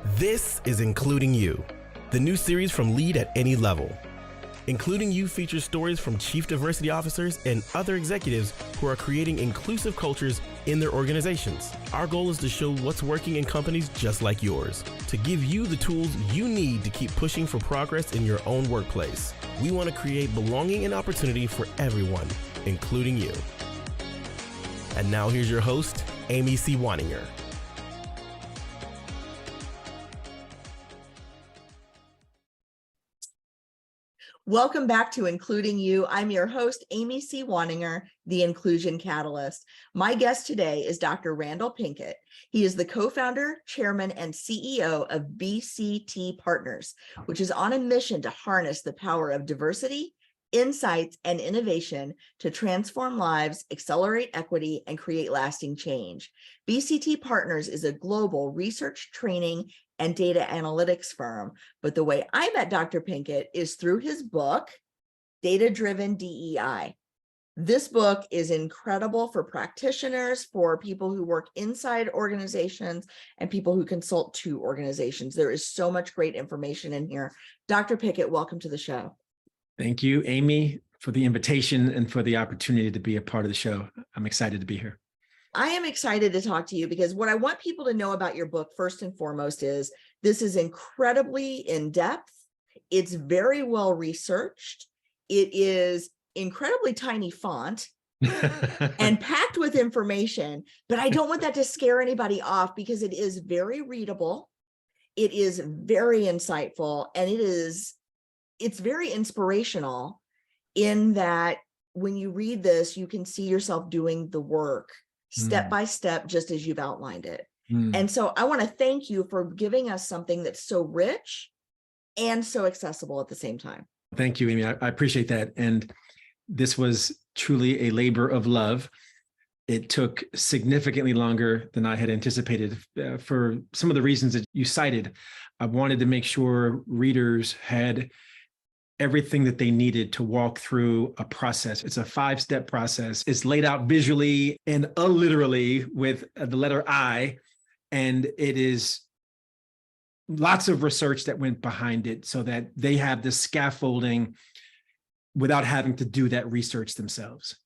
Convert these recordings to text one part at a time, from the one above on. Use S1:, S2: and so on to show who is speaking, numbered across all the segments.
S1: This is Including You, the new series from Lead at Any Level. Including You features stories from chief diversity officers and other executives who are creating inclusive cultures in their organizations. Our goal is to show what's working in companies just like yours, to give you the tools you need to keep pushing for progress in your own workplace. We want to create belonging and opportunity for everyone, including you. And now here's your host, Amy C. Waninger.
S2: Welcome back to Including You. I'm your host, Amy C. Waninger, the Inclusion Catalyst. My guest today is Dr. Randal Pinkett. He is the co-founder, chairman, and CEO of BCT Partners, which is on a mission to harness the power of diversity, insights, and innovation to transform lives, accelerate equity, and create lasting change. BCT Partners is a global research, training, and data analytics firm. But the way I met Dr. Pinkett is through his book, Data-Driven DEI. This book is incredible for practitioners, for people who work inside organizations, and people who consult to organizations. There is so much great information in here. Dr. Pinkett, welcome to the show.
S3: Thank you, Amy, for the invitation and for the opportunity to be a part of the show. I'm excited to be here.
S2: I am excited to talk to you because what I want people to know about your book, first and foremost, is this is incredibly in-depth. It's very well researched. It is incredibly tiny font and packed with information, but I don't want that to scare anybody off because it is very readable. It is very insightful, and it's very inspirational in that when you read this, you can see yourself doing the work step by step, just as you've outlined it. And so I want to thank you for giving us something that's so rich and so accessible at the same time.
S3: Thank you, Amy. I appreciate that. And this was truly a labor of love. It took significantly longer than I had anticipated for some of the reasons that you cited. I wanted to make sure readers had everything that they needed to walk through a process. It's a 5-step process. It's laid out visually and alliterally with the letter I, and it is lots of research that went behind it so that they have the scaffolding without having to do that research themselves.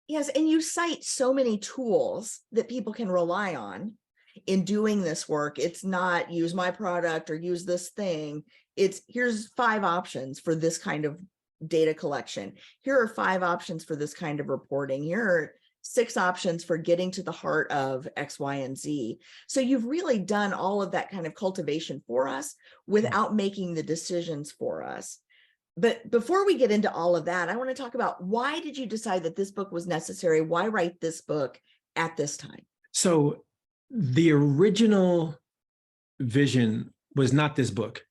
S2: Yes, and you cite so many tools that people can rely on in doing this work. It's not use my product or use this thing. It's here's 5 options for this kind of data collection. Here are 5 options for this kind of reporting. Here are 6 options for getting to the heart of X, Y, and Z. So you've really done all of that kind of cultivation for us without making the decisions for us. But before we get into all of that, I want to talk about why did you decide that this book was necessary? Why write this book at this time?
S3: So the original vision was not this book.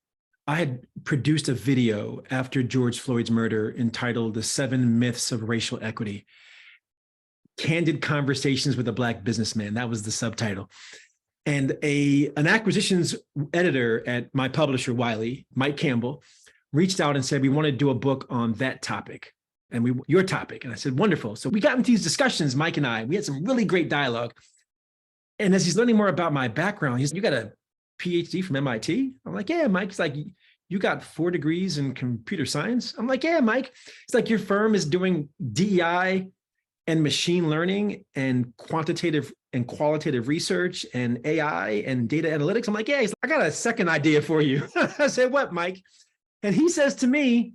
S3: I had produced a video after George Floyd's murder entitled The 7 Myths of Racial Equity. Candid Conversations with a Black Businessman. That was the subtitle. And an acquisitions editor at my publisher, Wiley, Mike Campbell, reached out and said, we want to do a book on that topic and your topic. And I said, wonderful. So we got into these discussions, Mike and I. We had some really great dialogue. And as he's learning more about my background, he's, you got a PhD from MIT? I'm like, yeah, Mike. He's like, you got 4 degrees in computer science? I'm like, yeah, Mike. It's like your firm is doing DEI and machine learning and quantitative and qualitative research and AI and data analytics. I'm like, yeah, I got a second idea for you. I said, what, Mike? And he says to me,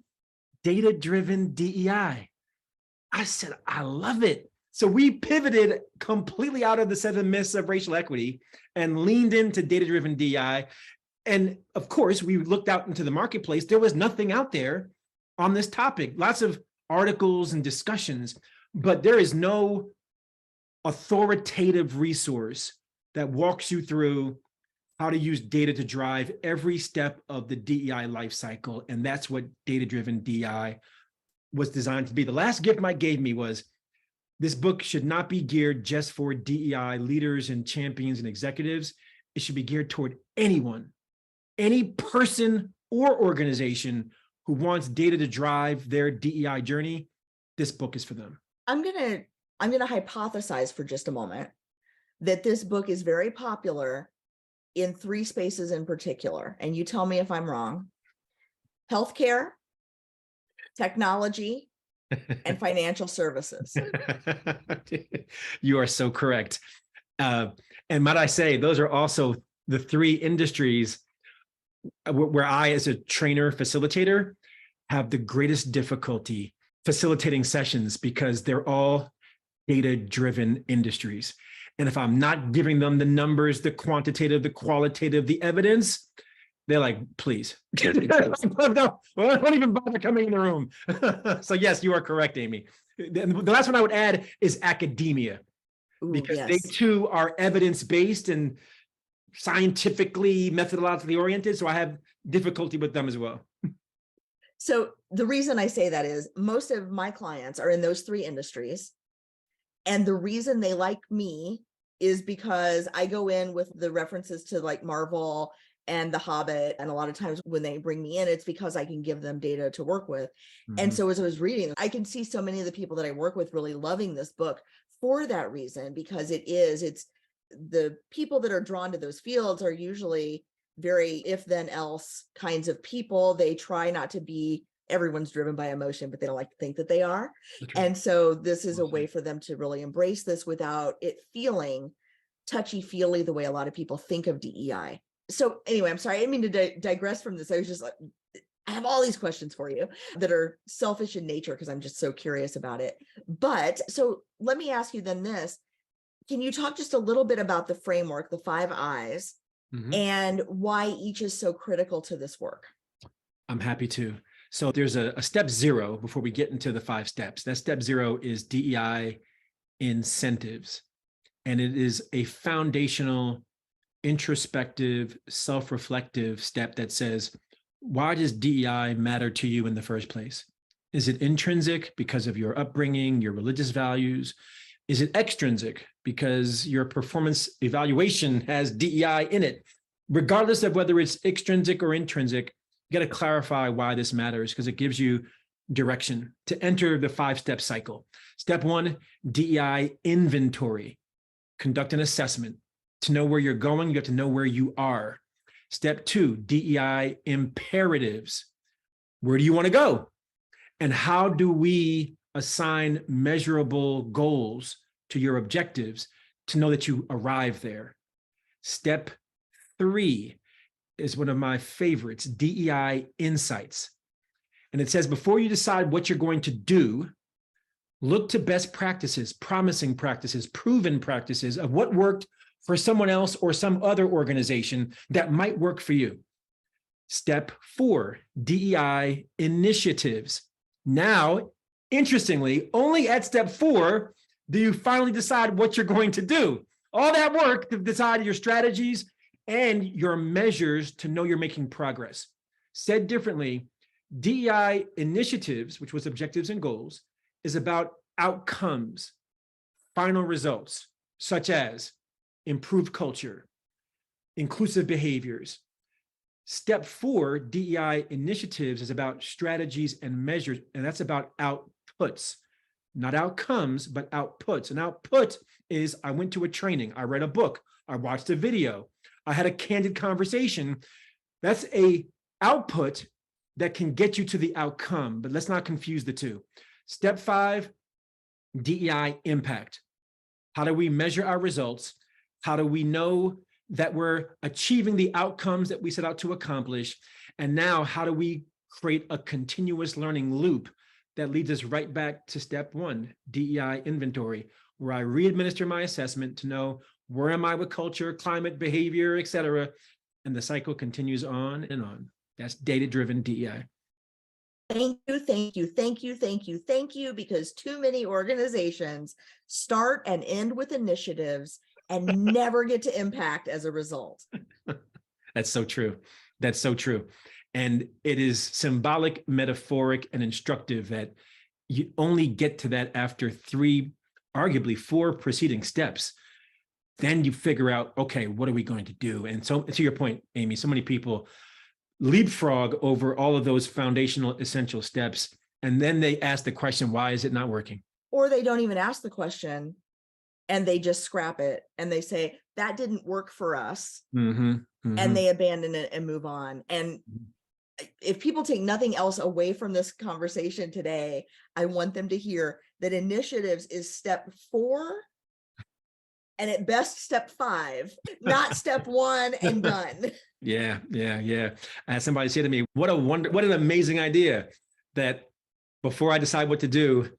S3: data-driven DEI. I said, I love it. So we pivoted completely out of the 7 myths of racial equity and leaned into data-driven DEI. And of course, we looked out into the marketplace. There was nothing out there on this topic. Lots of articles and discussions, but there is no authoritative resource that walks you through how to use data to drive every step of the DEI lifecycle. And that's what data-driven DEI was designed to be. The last gift Mike gave me was, this book should not be geared just for DEI leaders and champions and executives. It should be geared toward anyone, any person or organization who wants data to drive their DEI journey. This book is for them.
S2: I'm gonna hypothesize for just a moment that this book is very popular in three spaces in particular, and you tell me if I'm wrong: healthcare, technology, and financial services.
S3: You are so correct. And might I say, those are also the three industries where I, as a trainer facilitator, have the greatest difficulty facilitating sessions, because they're all data-driven industries. And if I'm not giving them the numbers, the quantitative, the qualitative, the evidence, they're like, please, don't even bother coming in the room. So yes, you are correct, Amy. The last one I would add is academia, because
S2: Ooh,
S3: they
S2: yes.
S3: too are evidence-based and scientifically, methodologically oriented. So I have difficulty with them as well.
S2: So the reason I say that is most of my clients are in those three industries. And the reason they like me is because I go in with the references to like Marvel and The Hobbit. And a lot of times when they bring me in, it's because I can give them data to work with. And so as I was reading, I can see so many of the people that I work with really loving this book for that reason, because it's the people that are drawn to those fields are usually very if then else kinds of people. They try not to be, everyone's driven by emotion, but they don't like to think that they are.
S3: Okay.
S2: And so this is a way for them to really embrace this without it feeling touchy-feely the way a lot of people think of DEI. So anyway, I'm sorry, I didn't mean to digress from this. I was just like, I have all these questions for you that are selfish in nature because I'm just so curious about it. But so let me ask you then this. Can you talk just a little bit about the framework, the 5 I's, and why each is so critical to this work?
S3: I'm happy to. So there's a step 0 before we get into the 5 steps. That step 0 is DEI incentives. And it is a foundational, introspective, self-reflective step that says, why does DEI matter to you in the first place? Is it intrinsic because of your upbringing, your religious values? Is it extrinsic because your performance evaluation has DEI in it? Regardless of whether it's extrinsic or intrinsic, you got to clarify why this matters, because it gives you direction to enter the 5-step cycle. Step 1, DEI inventory. Conduct an assessment. To know where you're going, you have to know where you are. Step 2, DEI imperatives. Where do you want to go? And how do we assign measurable goals to your objectives to know that you arrive there? Step 3 is one of my favorites, DEI insights. And it says, before you decide what you're going to do, look to best practices, promising practices, proven practices of what worked for someone else or some other organization that might work for you. Step 4, DEI initiatives. Now, interestingly, only at step 4 do you finally decide what you're going to do. All that work to decide your strategies and your measures to know you're making progress. Said differently, DEI initiatives, which was objectives and goals, is about outcomes, final results, such as improved culture, inclusive behaviors. Step 4, DEI initiatives, is about strategies and measures, and that's about outputs, not outcomes, but outputs. An output is, I went to a training, I read a book, I watched a video, I had a candid conversation. That's a output that can get you to the outcome, but let's not confuse the two. Step 5, DEI impact. How do we measure our results? How do we know that we're achieving the outcomes that we set out to accomplish? And now, how do we create a continuous learning loop that leads us right back to step 1, DEI inventory, where I re-administer my assessment to know where am I with culture, climate, behavior, et cetera. And the cycle continues on and on. That's data-driven DEI.
S2: Thank you, thank you, thank you, thank you, thank you, because too many organizations start and end with initiatives and never get to impact as a result.
S3: That's so true. That's so true. And it is symbolic, metaphoric, and instructive that you only get to that after 3, arguably 4 preceding steps. Then you figure out, okay, what are we going to do? And so, to your point, Amy, so many people leapfrog over all of those foundational essential steps. And then they ask the question, why is it not working?
S2: Or they don't even ask the question, and they just scrap it and they say, that didn't work for us.
S3: And
S2: And they abandon it and move on. And if people take nothing else away from this conversation today, I want them to hear that initiatives is step 4 and at best step 5, not step 1 and done.
S3: Yeah. I had somebody say to me, what an amazing idea, that before I decide what to do,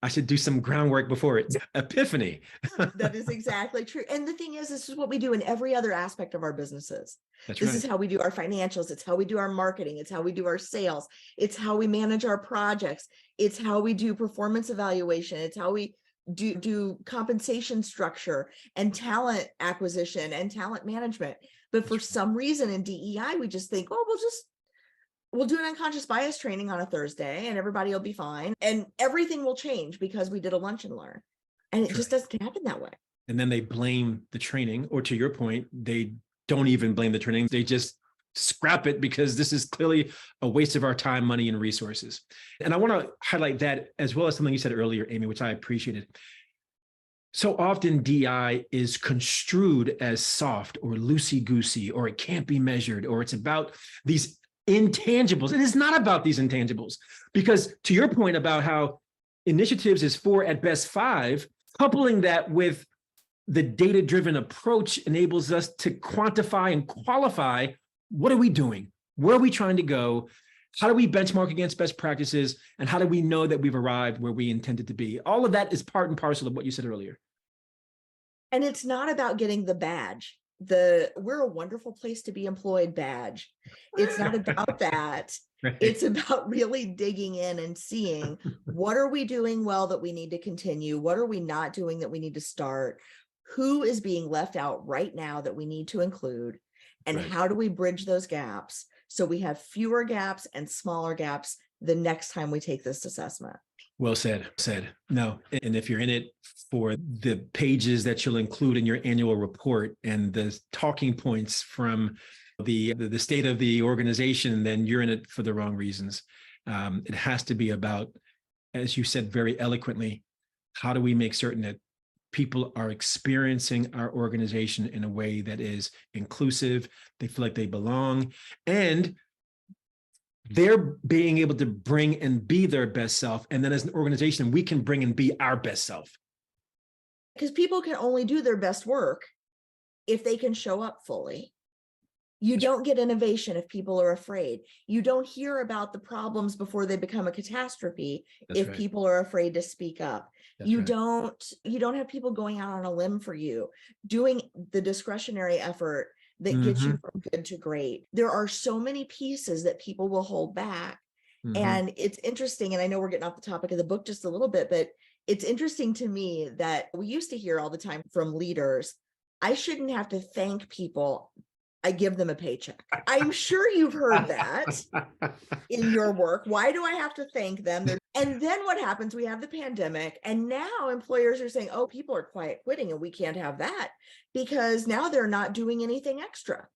S3: I should do some groundwork before it. Epiphany.
S2: That is exactly true. And the thing is, this is what we do in every other aspect of our businesses.
S3: That's
S2: This
S3: right.
S2: is how we do our financials. It's how we do our marketing. It's how we do our sales. It's how we manage our projects. It's how we do performance evaluation. It's how we do compensation structure and talent acquisition and talent management. But for some reason in DEI, we just think, oh, we'll do an unconscious bias training on a Thursday and everybody will be fine. And everything will change because we did a lunch and learn. And it just doesn't happen that way.
S3: And then they blame the training, or to your point, they don't even blame the training. They just scrap it because this is clearly a waste of our time, money, and resources. And I want to highlight that, as well as something you said earlier, Amy, which I appreciated. So often DEI is construed as soft or loosey-goosey, or it can't be measured, or it's about these intangibles. It is not about these intangibles, because to your point about how initiatives is 4 at best 5, coupling that with the data-driven approach enables us to quantify and qualify, what are we doing? Where are we trying to go? How do we benchmark against best practices? And how do we know that we've arrived where we intended to be? All of that is part and parcel of what you said earlier.
S2: And it's not about getting the badge, we're a wonderful place to be employed badge. It's not about that.
S3: Right.
S2: It's about really digging in and seeing, what are we doing well that we need to continue? What are we not doing that we need to start? Who is being left out right now that we need to include? And
S3: Right.
S2: how do we bridge those gaps so we have fewer gaps and smaller gaps the next time we take this assessment?
S3: Well said. No, and if you're in it for the pages that you'll include in your annual report and the talking points from the state of the organization, then you're in it for the wrong reasons. It has to be about, as you said very eloquently, how do we make certain that people are experiencing our organization in a way that is inclusive, they feel like they belong, and they're being able to bring and be their best self. And then as an organization, we can bring and be our best self.
S2: Because people can only do their best work if they can show up fully. You don't get innovation if people are afraid. You don't hear about the problems before they become a catastrophe if people are afraid to speak up. You don't have people going out on a limb for you, doing the discretionary effort that gets you from good to great. There are so many pieces that people will hold back. And it's interesting, and I know we're getting off the topic of the book just a little bit, but it's interesting to me that we used to hear all the time from leaders, I shouldn't have to thank people, I give them a paycheck. I'm sure you've heard that in your work. Why do I have to thank them? And then what happens? We have the pandemic, and now employers are saying, oh, people are quiet quitting and we can't have that because now they're not doing anything extra.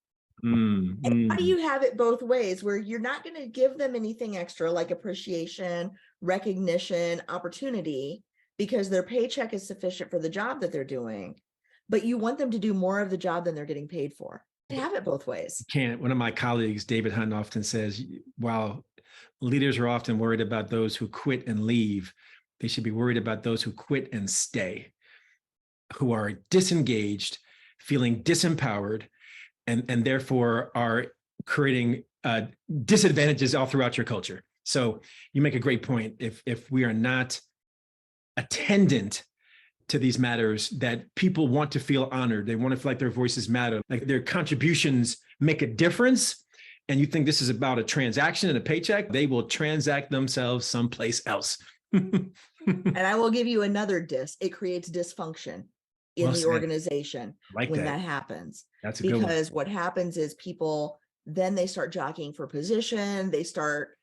S2: And how do you have it both ways, where you're not going to give them anything extra like appreciation, recognition, opportunity, because their paycheck is sufficient for the job that they're doing, but you want them to do more of the job than they're getting paid for? Have it both ways.
S3: Can't. One of my colleagues, David Hunt, often says, while leaders are often worried about those who quit and leave, they should be worried about those who quit and stay, who are disengaged, feeling disempowered, and therefore are creating disadvantages all throughout your culture. So you make a great point. If we are not attendant to these matters, that people want to feel honored, they want to feel like their voices matter, like their contributions make a difference, and you think this is about a transaction and a paycheck, they will transact themselves someplace else.
S2: And I will give you another it creates dysfunction in the organization when that happens.
S3: That's a good one.
S2: Because what happens is people, then they start jockeying for position. They start,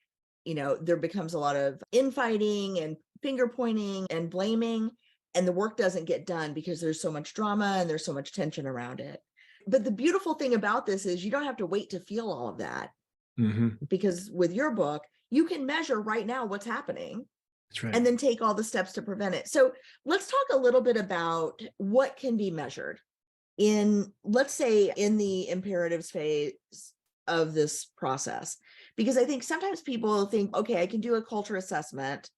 S2: there becomes a lot of infighting and finger pointing and blaming, and the work doesn't get done because there's so much drama and there's so much tension around it. But the beautiful thing about this is you don't have to wait to feel all of that, because with your book, you can measure right now what's happening.
S3: That's right.
S2: and then take all the steps to prevent it. So let's talk a little bit about what can be measured in, let's say, in the imperatives phase of this process. Because I think sometimes people think, okay, I can do a culture assessment.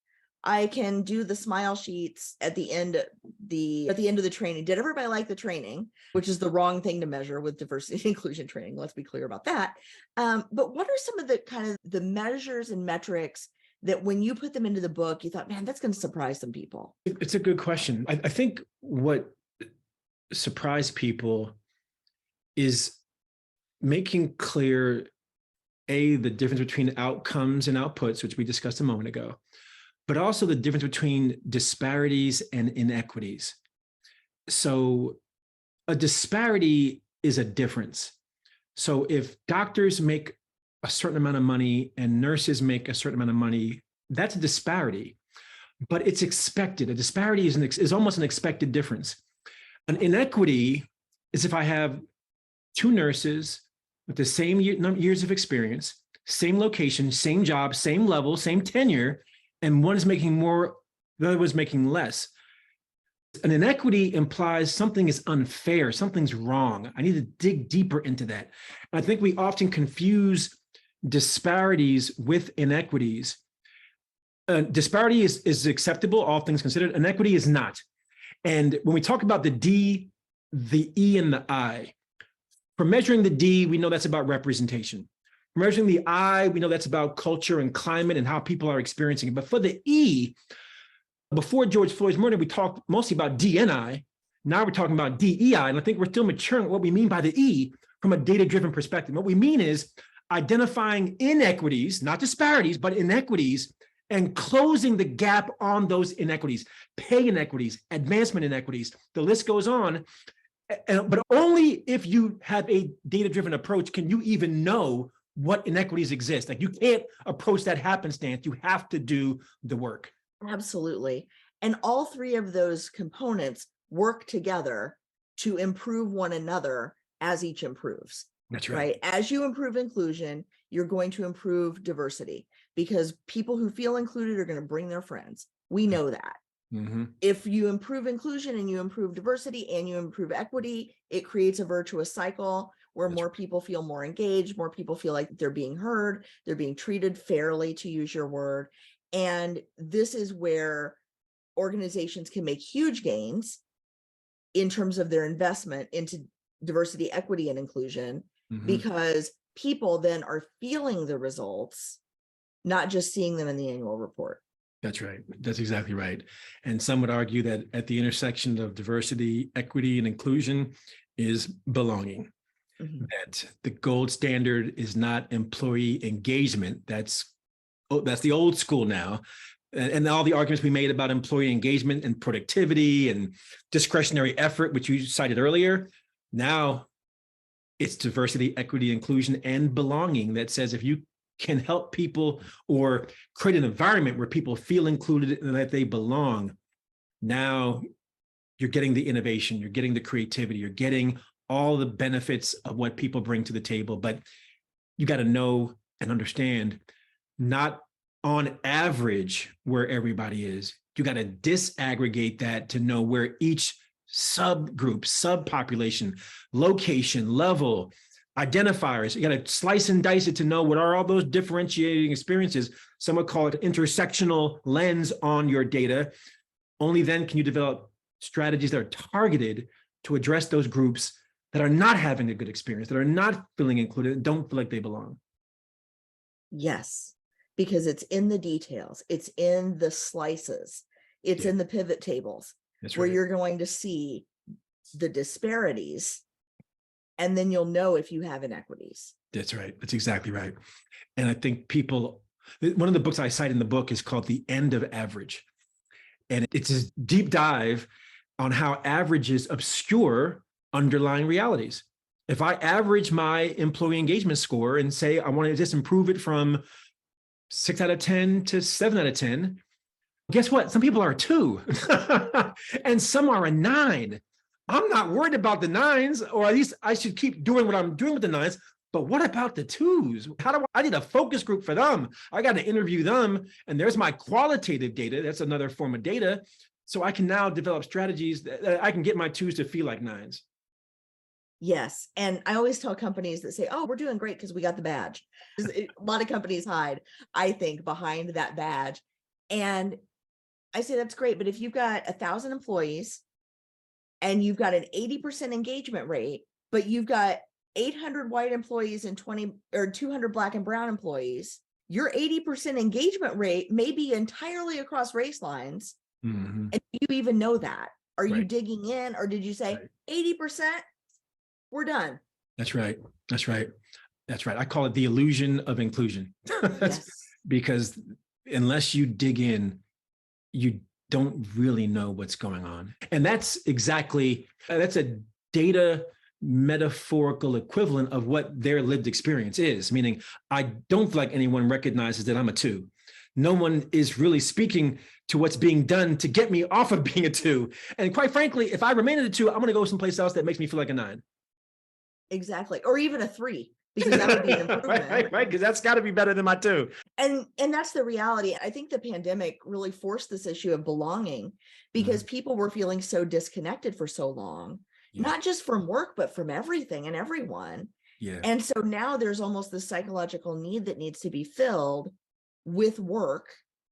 S2: I can do the smile sheets at the end of the training. Did everybody like the training? Which is the wrong thing to measure with diversity and inclusion training. Let's be clear about that. But what are some of the kind of the measures and metrics that when you put them into the book, you thought, man, that's going to surprise some people?
S3: It's a good question. I think what surprised people is making clear, the difference between outcomes and outputs, which we discussed a moment ago, but also the difference between disparities and inequities. So a disparity is a difference. So if doctors make a certain amount of money and nurses make a certain amount of money, that's a disparity, but it's expected. A disparity is almost an expected difference. An inequity is if I have two nurses with the same years of experience, same location, same job, same level, same tenure, and one is making more, the other was making less. An inequity implies something is unfair, something's wrong. I need to dig deeper into that. And I think we often confuse disparities with inequities. Disparity is acceptable, all things considered. Inequity is not. And when we talk about the D, the E, and the I, for measuring the D, we know that's about representation. For measuring the I, we know that's about culture and climate and how people are experiencing it. But for the E, before George Floyd's murder, we talked mostly about D and I. Now we're talking about DEI. And I think we're still maturing what we mean by the E from a data-driven perspective. What we mean is identifying inequities, not disparities, but inequities, and closing the gap on those inequities, pay inequities, advancement inequities, the list goes on. But only if you have a data-driven approach can you even know what inequities exist. Like, you can't approach that happenstance. You have to do the work.
S2: Absolutely. And all three of those components work together to improve one another as each improves.
S3: That's right.
S2: As you improve inclusion, you're going to improve diversity, because people who feel included are going to bring their friends. We know that.
S3: Mm-hmm.
S2: If you improve inclusion and you improve diversity and you improve equity, it creates a virtuous cycle where more people feel more engaged, more people feel like they're being heard, they're being treated fairly, to use your word. And this is where organizations can make huge gains in terms of their investment into diversity, equity, and inclusion, because people then are feeling the results, not just seeing them in the annual report.
S3: That's right. That's exactly right. And some would argue that at the intersection of diversity, equity, and inclusion is belonging. That the gold standard is not employee engagement. That's the old school now. And all the arguments we made about employee engagement and productivity and discretionary effort, which you cited earlier, now it's diversity, equity, inclusion, and belonging that says if you can help people or create an environment where people feel included and that they belong, now you're getting the innovation, you're getting the creativity, you're getting all the benefits of what people bring to the table. But you got to know and understand, not on average where everybody is. You got to disaggregate that to know where each subgroup, subpopulation, location, level, identifiers, you got to slice and dice it to know what are all those differentiating experiences. Some would call it intersectional lens on your data. Only then can you develop strategies that are targeted to address those groups that are not having a good experience, that are not feeling included, and don't feel like they belong.
S2: Yes, because it's in the details, it's in the slices, it's in the pivot tables. That's where you're going to see the disparities, and then you'll know if you have inequities.
S3: That's right. That's exactly right. And I think people, one of the books I cite in the book is called The End of Average. And it's a deep dive on how averages obscure underlying realities. If I average my employee engagement score and say, I want to just improve it from 6 out of 10 to 7 out of 10, guess what? Some people are a 2 and some are a 9. I'm not worried about the 9s, or at least I should keep doing what I'm doing with the 9s. But what about the twos? I need a focus group for them. I got to interview them. And there's my qualitative data. That's another form of data. So I can now develop strategies that I can get my twos to feel like nines.
S2: Yes. And I always tell companies that say, oh, we're doing great because we got the badge. A lot of companies hide, I think, behind that badge. And I say, that's great. But if you've got 1,000 employees and you've got an 80% engagement rate, but you've got 800 white employees and 200 Black and brown employees, your 80% engagement rate may be entirely across race lines.
S3: Mm-hmm.
S2: And do you even know that? Are you
S3: Right.
S2: digging in, or did you say 80%? We're done.
S3: That's right. That's right. That's right. I call it the illusion of inclusion.
S2: Yes.
S3: Because unless you dig in, you don't really know what's going on. And that's a data metaphorical equivalent of what their lived experience is, meaning I don't feel like anyone recognizes that I'm a two. No one is really speaking to what's being done to get me off of being a two. And quite frankly, if I remain at a two, I'm going to go someplace else that makes me feel like a nine.
S2: Exactly. Or even a 3, because that would be an improvement.
S3: right. Because that's got to be better than my 2.
S2: And that's the reality. I think the pandemic really forced this issue of belonging, because people were feeling so disconnected for so long, not just from work, but from everything and everyone.
S3: Yeah.
S2: And so now there's almost this psychological need that needs to be filled with work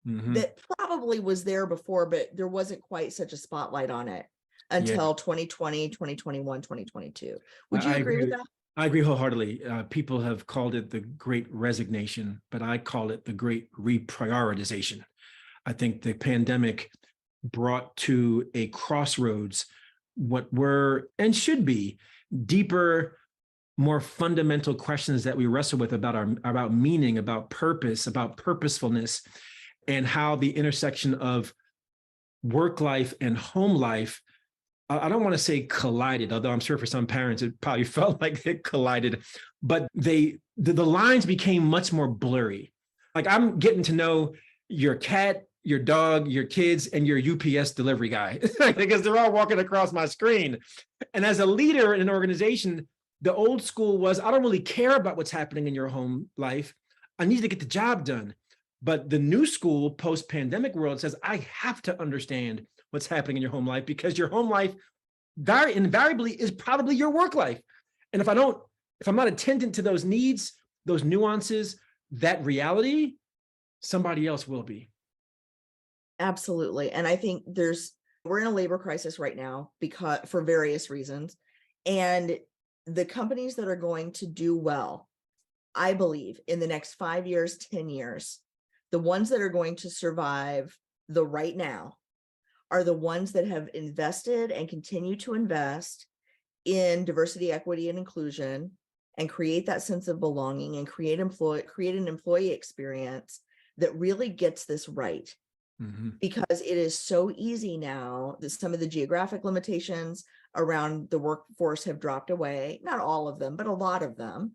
S2: that probably was there before, but there wasn't quite such a spotlight on it until 2020, 2021, 2022. Would you agree with that?
S3: I agree wholeheartedly. People have called it the great resignation, but I call it the great reprioritization. I think the pandemic brought to a crossroads what were and should be deeper, more fundamental questions that we wrestle with about meaning, about purpose, about purposefulness, and how the intersection of work life and home life, I don't want to say collided, although I'm sure for some parents it probably felt like it collided, but the lines became much more blurry. Like I'm getting to know your cat, your dog, your kids, and your UPS delivery guy, because they're all walking across my screen. And as a leader in an organization, the old school was, I don't really care about what's happening in your home life. I need to get the job done. But the new school post-pandemic world says, I have to understand what's happening in your home life, because your home life very invariably is probably your work life. And if I'm not attendant to those needs, those nuances, that reality, somebody else will be.
S2: Absolutely. And I think we're in a labor crisis right now because for various reasons. And the companies that are going to do well, I believe in the next 5 years, 10 years, the ones that are going to survive the right now are the ones that have invested and continue to invest in diversity, equity, and inclusion, and create that sense of belonging and create an employee experience that really gets this right. Because it is so easy now that some of the geographic limitations around the workforce have dropped away. Not all of them, but a lot of them.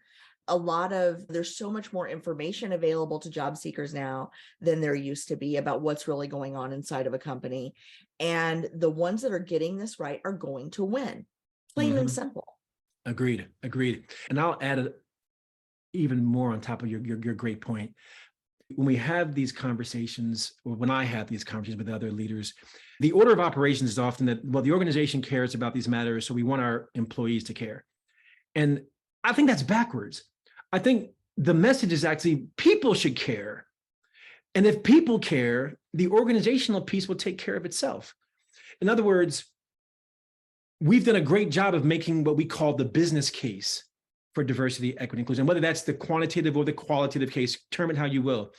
S2: There's so much more information available to job seekers now than there used to be about what's really going on inside of a company. And the ones that are getting this right are going to win, plain and simple.
S3: Agreed. And I'll add even more on top of your great point. When we have these conversations, or when I have these conversations with other leaders, the order of operations is often that, well, the organization cares about these matters, so we want our employees to care. And I think that's backwards. I think the message is actually people should care. And if people care, the organizational piece will take care of itself. In other words, we've done a great job of making what we call the business case for diversity, equity, inclusion, whether that's the quantitative or the qualitative case, term it how you will.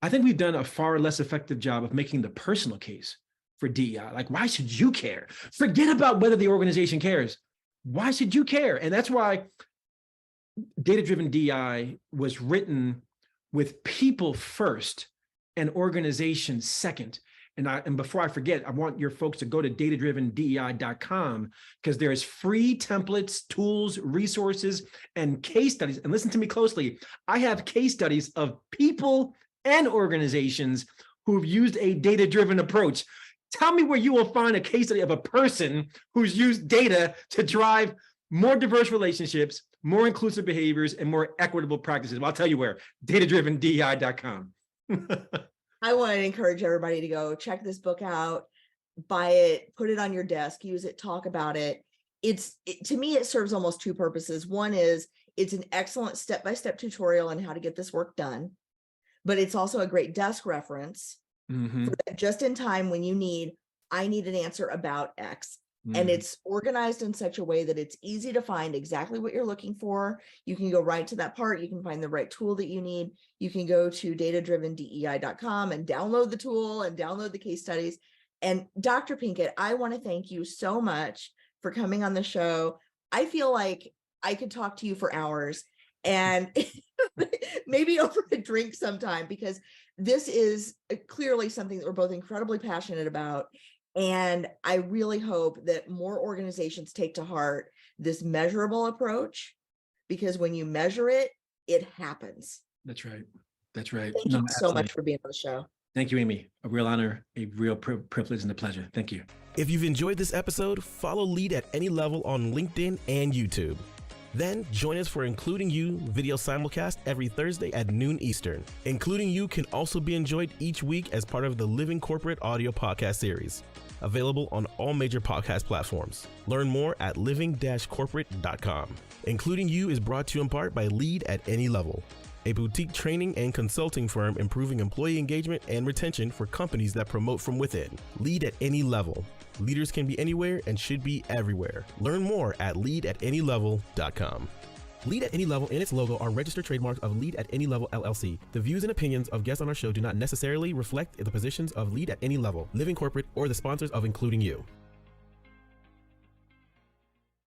S3: I think we've done a far less effective job of making the personal case for DEI. Like, why should you care? Forget about whether the organization cares. Why should you care? And that's why data-driven DEI was written with people first and organization second. And before I forget, I want your folks to go to datadrivendei.com, because there's free templates, tools, resources, and case studies. And listen to me closely. I have case studies of people and organizations who've used a data-driven approach. Tell me where you will find a case study of a person who's used data to drive more diverse relationships, more inclusive behaviors, and more equitable practices. Well, I'll tell you where, datadrivendei.com.
S2: I want to encourage everybody to go check this book out, buy it, put it on your desk, use it, talk about it. To me, it serves almost two purposes. One is it's an excellent step-by-step tutorial on how to get this work done, but it's also a great desk reference for that just in time when I need an answer about X. And it's organized in such a way that it's easy to find exactly what you're looking for. You can go right to that part. You can find the right tool that you need. You can go to datadrivendei.com and download the tool and download the case studies. And Dr. Pinkett, I want to thank you so much for coming on the show. I feel like I could talk to you for hours and maybe over a drink sometime, because this is clearly something that we're both incredibly passionate about. And I really hope that more organizations take to heart this measurable approach, because when you measure it, it happens.
S3: That's right. That's right.
S2: Thank you so much for being on the show.
S3: Thank you, Amy. A real honor, a real privilege and a pleasure. Thank you.
S1: If you've enjoyed this episode, follow Lead at Any Level on LinkedIn and YouTube. Then join us for Including You video simulcast every Thursday at noon Eastern. Including You can also be enjoyed each week as part of the Living Corporate audio podcast series, available on all major podcast platforms. Learn more at living-corporate.com. Including You is brought to you in part by Lead at Any Level, a boutique training and consulting firm improving employee engagement and retention for companies that promote from within. Lead at Any Level. Leaders can be anywhere and should be everywhere. Learn more at leadatanylevel.com. Lead at Any Level and its logo are registered trademarks of Lead at Any Level LLC. The views and opinions of guests on our show do not necessarily reflect the positions of Lead at Any Level, Living Corporate, or the sponsors of Including You.